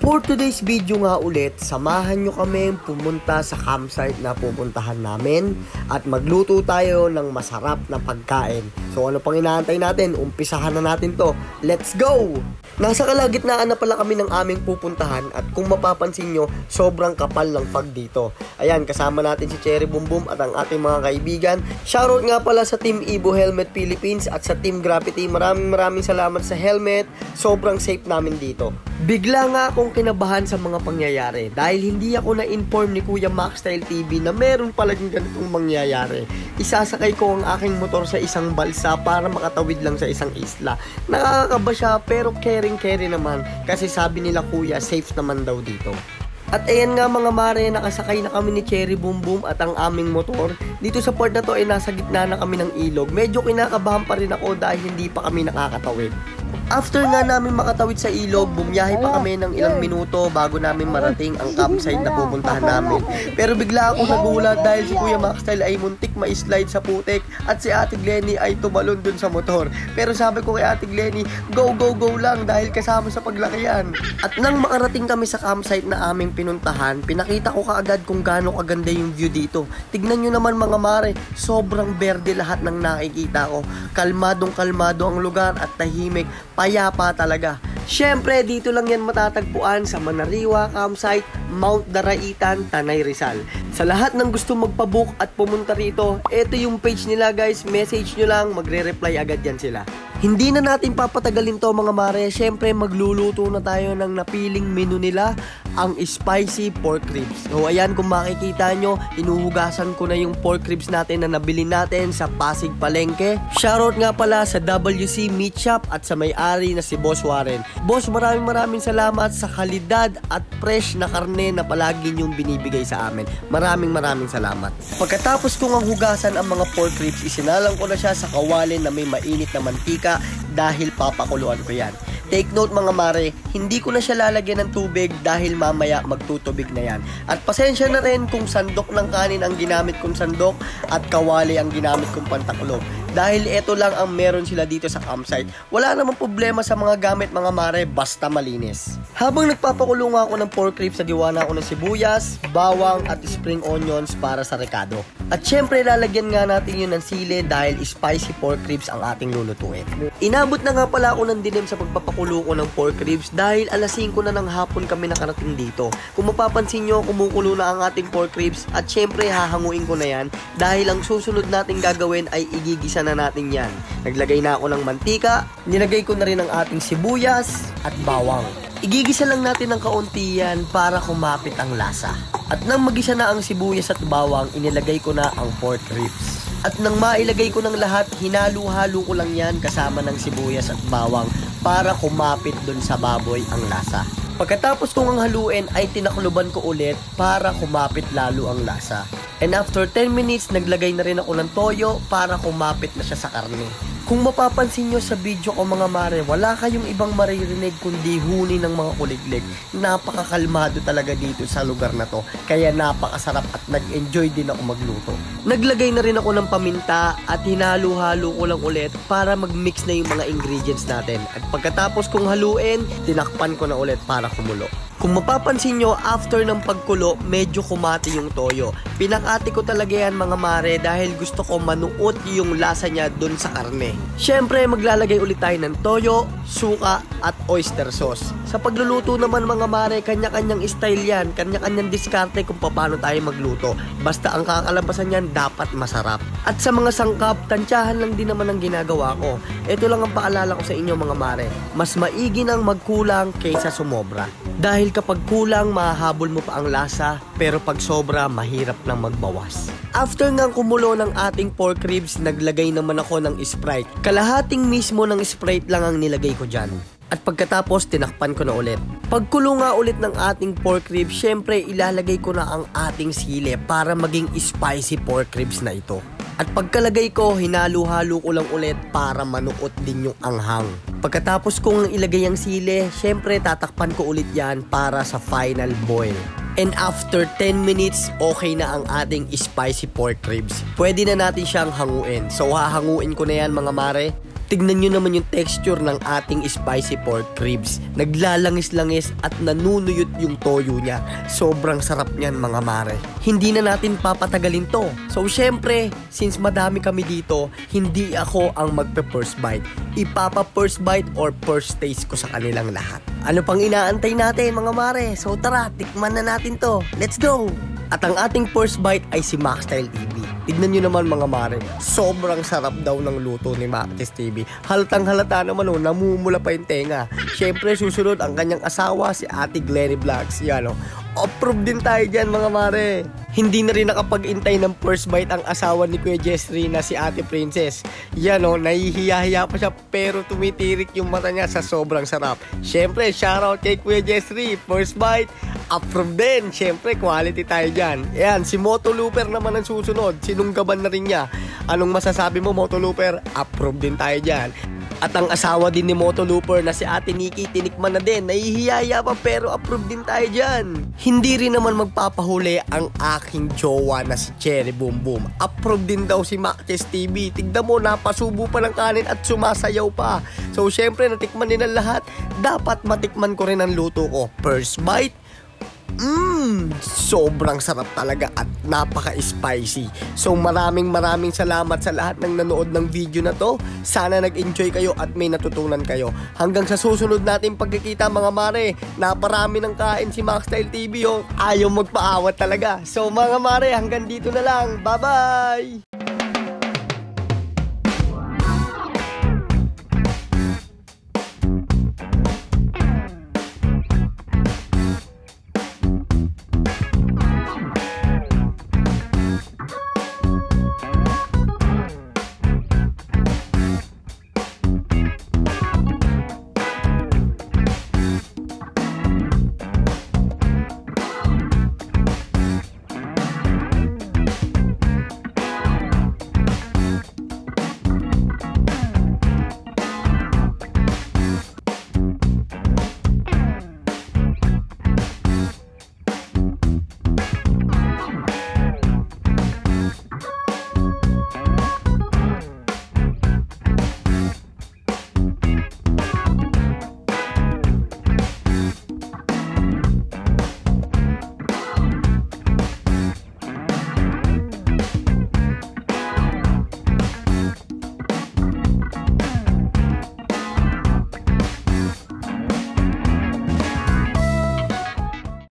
For today's video nga ulit, samahan nyo kami pumunta sa campsite na pupuntahan namin at magluto tayo ng masarap na pagkain. So ano pang inaantay natin? Umpisahan na natin to. Let's go! Nasa kalagitnaan na pala kami ng aming pupuntahan at kung mapapansin nyo, sobrang kapal ng fog dito. Ayan, kasama natin si Cherry Boom Boom at ang ating mga kaibigan. Shoutout nga pala sa Team Evo Helmet Philippines at sa Team Graffiti. Maraming salamat sa helmet. Sobrang safe namin dito. Bigla nga akong kinabahan sa mga pangyayari dahil hindi ako na-inform ni Kuya Maxstyle TV na meron pala ganitong mangyayari. Isasakay ko ang aking motor sa isang balsa para makatawid lang sa isang isla. Nakakakaba siya pero caring naman kasi sabi nila kuya safe naman daw dito. At ayan nga mga mare, nakasakay na kami ni Cherry Boom Boom at ang aming motor. Dito sa port na to ay nasa gitna na kami ng ilog. Medyo kinakabahan pa rin ako dahil hindi pa kami nakakatawid. After nga namin makatawid sa ilog, bumiyahe pa kami ng ilang minuto bago namin marating ang campsite na pupuntahan namin. Pero bigla akong nagulat dahil si Kuya Maxstyle ay muntik ma-slide sa putik at si Ate Glenny ay tumalon dun sa motor. Pero sabi ko kay Ate Glenny, go lang dahil kasama sa paglakayan. At nang makarating kami sa campsite na aming pinuntahan, pinakita ko kaagad kung gaano kaganda yung view dito. Tignan nyo naman mga mare, sobrang berde lahat ng nakikita ko. Kalmadong kalmado ang lugar at tahimik. Payapa talaga. Syempre, dito lang yan matatagpuan sa Manariwa Campsite, Mount Daraitan, Tanay Rizal. Sa lahat ng gusto magpabook at pumunta rito, ito yung page nila guys. Message nyo lang, magre-reply agad yan sila. Hindi na natin papatagalin to mga mare. Syempre, magluluto na tayo ng napiling menu nila, ang spicy pork ribs. So ayan, kung makikita nyo, inuhugasan ko na yung pork ribs natin na nabili natin sa Pasig Palengke. Shoutout nga pala sa WC Meat Shop at sa may-ari na si Boss Warren. Boss, maraming salamat sa kalidad at fresh na karne na palagi nyong binibigay sa amin. Maraming salamat. Pagkatapos kong ang hugasan ang mga pork ribs, isinalang ko na siya sa kawali na may mainit na mantika dahil papakuluan ko yan. Take note mga mare, hindi ko na siya lalagyan ng tubig dahil mamaya magtutubig na yan. At pasensya na rin kung sandok ng kanin ang ginamit kong sandok at kawali ang ginamit kong pantakulo. Dahil ito lang ang meron sila dito sa campsite. Wala namang problema sa mga gamit mga mare, basta malinis. Habang nagpapakulo nga ako ng pork ribs, nagiwa na ako ng sibuyas, bawang at spring onions para sa rekado. At syempre lalagyan nga natin yun ng sili dahil spicy pork ribs ang ating lulutuin. Inabot na nga pala ako ng dilim sa pagpapakulo ko ng pork ribs dahil alas 5 na ng hapon kami nakarating dito. Kung mapapansin nyo, kumukulo na ang ating pork ribs at syempre hahanguin ko na yan dahil ang susunod nating gagawin ay igigisa na natin yan. Naglagay na ako ng mantika, nilagay ko na rin ang ating sibuyas at bawang. Igigisa lang natin ng kaunti yan para kumapit ang lasa. At nang magisa na ang sibuyas at bawang, inilagay ko na ang pork ribs. At nang mailagay ko ng lahat, hinalo-halo ko lang yan kasama ng sibuyas at bawang para kumapit dun sa baboy ang lasa. Pagkatapos kong ang haluin ay tinakluban ko ulit para kumapit lalo ang lasa. And after 10 minutes, naglagay na rin ako ng toyo para kumapit na siya sa karne. Kung mapapansin nyo sa video ko mga mare, wala kayong ibang maririnig kundi huni ng mga kuliglig. Napakakalmado talaga dito sa lugar na to. Kaya napakasarap at nag-enjoy din ako magluto. Naglagay na rin ako ng paminta at hinalo-halo ko lang ulit para mag-mix na yung mga ingredients natin. At pagkatapos kong haluin, tinakpan ko na ulit para kumulo. Kung mapapansin nyo, after ng pagkulo, medyo kumati yung toyo. Pinakati ko talaga yan mga mare dahil gusto ko manuot yung lasa niya dun sa karne. Syempre, maglalagay ulit tayo ng toyo, suka at oyster sauce. Sa pagluluto naman mga mare, kanya-kanyang style yan, kanya-kanyang diskarte kung paano tayo magluto. Basta ang kakalabasan yan, dapat masarap. At sa mga sangkap, tansyahan lang din naman ang ginagawa ko. Ito lang ang paalala ko sa inyo mga mare. Mas maigi nang magkulang kaysa sumobra. Dahil kapag kulang, mahahabol mo pa ang lasa, pero pag sobra, mahirap nang magbawas. After ngang kumulo ng ating pork ribs, naglagay naman ako ng Sprite. Kalahating mismo ng Sprite lang ang nilagay ko dyan. At pagkatapos, tinakpan ko na ulit. Pagkulo nga ulit ng ating pork ribs, syempre ilalagay ko na ang ating sili para maging spicy pork ribs na ito. At pagkalagay ko, hinalo-halo ko lang ulit para manuot din yung anghang. Pagkatapos kong ilagay ang sili, syempre tatakpan ko ulit yan para sa final boil. And after 10 minutes, okay na ang ating spicy pork ribs. Pwede na natin siyang hanguin. So hahanguin ko na yan mga mare. Tignan nyo naman yung texture ng ating spicy pork ribs. Naglalangis-langis at nanunuyot yung toyo niya. Sobrang sarap niyan mga mare. Hindi na natin papatagalin to. So syempre, since madami kami dito, hindi ako ang magpe-first bite. Ipapa-first bite or first taste ko sa kanilang lahat. Ano pang inaantay natin mga mare? So tara, tikman na natin to. Let's go! At ang ating first bite ay si Maxstyle TV. Tignan nyo naman mga mare, sobrang sarap daw ng luto ni Maxstyle TV. Halatang halata naman namumula pa yung tenga. Siyempre susunod ang kanyang asawa si Ate Glenny Vlogs. Yan approve din tayo dyan mga mare. Hindi na rin nakapag-intay ng first bite ang asawa ni Kuya Jessry na si Ate Princess. Yan nahihiya-hiya pa siya pero tumitirik yung mata niya sa sobrang sarap. Siyempre, shoutout kay Kuya Jessry. First bite, approve din. Siyempre, quality tayo dyan. Yan, si Moto Looper naman ang susunod. Sinunggaban na rin niya. Anong masasabi mo, Moto Looper? Approve din tayo dyan. At ang asawa din ni Moto Looper na si Ate Nikki, tinikman na din. Nahihiya pa pero approve din tayo dyan. Hindi rin naman magpapahuli ang aking jowa na si Cherry Boom Boom. Approve din daw si Maxstyle TV. Tignan mo, napasubo pa ng kanin at sumasayaw pa. So syempre, natikman din ang lahat. Dapat matikman ko rin ang luto ko. First bite, sobrang sarap talaga at napaka-spicy. So maraming salamat sa lahat ng nanood ng video na to. Sana nag-enjoy kayo at may natutunan kayo. Hanggang sa susunod nating pagkikita mga mare. Naparami ng kain si Maxstyle TV. Ayaw magpaawat talaga. So mga mare, hanggang dito na lang. Bye-bye!